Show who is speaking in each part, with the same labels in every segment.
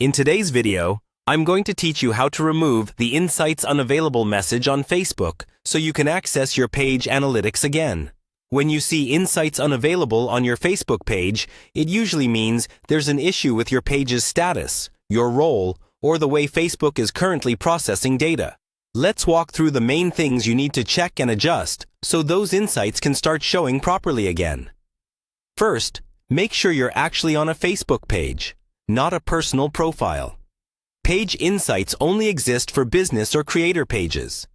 Speaker 1: In today's video, I'm going to teach you how to remove the Insights Unavailable message on Facebook so you can access your page analytics again. When you see Insights Unavailable on your Facebook page, it usually means there's an issue with your page's status, your role, or the way Facebook is currently processing data. Let's walk through the main things you need to check and adjust so those insights can start showing properly again. First, make sure you're actually on a Facebook page, not a personal profile. Page insights only exist for business or creator pages.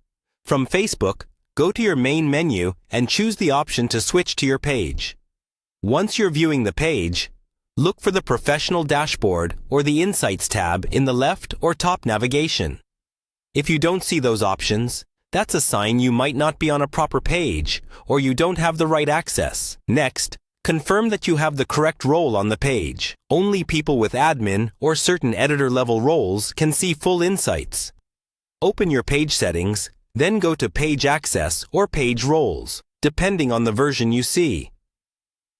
Speaker 1: From Facebook, go to your main menu and choose the option to switch to your page. Once you're viewing the page, look for the Professional Dashboard or the Insights tab in the left or top navigation. If you don't see those options, that's a sign you might not be on a proper page or you don't have the right access. Next, confirm that you have the correct role on the page. Only people with admin or certain editor-level roles can see full insights. Open your page settings, then go to Page Access or Page Roles, depending on the version you see.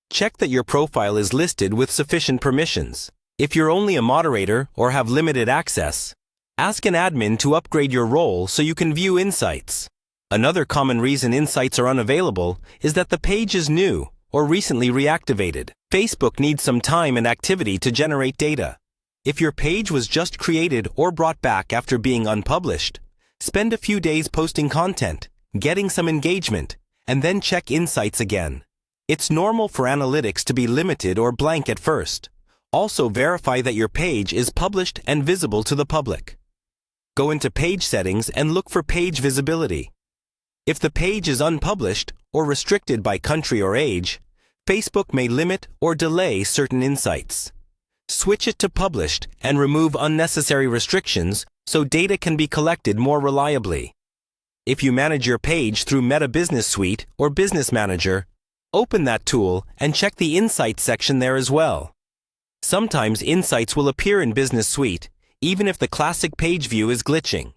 Speaker 1: Check that your profile is listed with sufficient permissions. If you're only a moderator or have limited access, ask an admin to upgrade your role so you can view insights. Another common reason insights are unavailable is that the page is new or recently reactivated. Facebook needs some time and activity to generate data. If your page was just created or brought back after being unpublished, spend a few days posting content, getting some engagement, and then check insights again. It's normal for analytics to be limited or blank at first. Also verify that your page is published and visible to the public. Go into Page Settings and look for Page Visibility. If the page is unpublished or restricted by country or age, Facebook may limit or delay certain insights. Switch it to Published and remove unnecessary restrictions so data can be collected more reliably. If you manage your page through Meta Business Suite or Business Manager, open that tool and check the Insights section there as well. Sometimes insights will appear in Business Suite, even if the classic page view is glitching.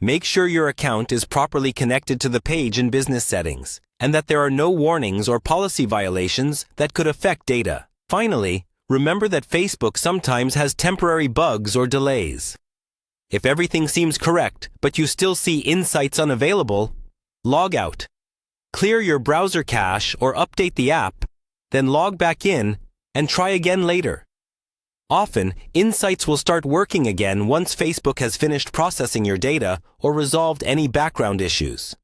Speaker 1: Make sure your account is properly connected to the page in Business Settings, and that there are no warnings or policy violations that could affect data. Finally, remember that Facebook sometimes has temporary bugs or delays. If everything seems correct, but you still see insights unavailable, log out. Clear your browser cache or update the app, then log back in and try again later. Often, insights will start working again once Facebook has finished processing your data or resolved any background issues.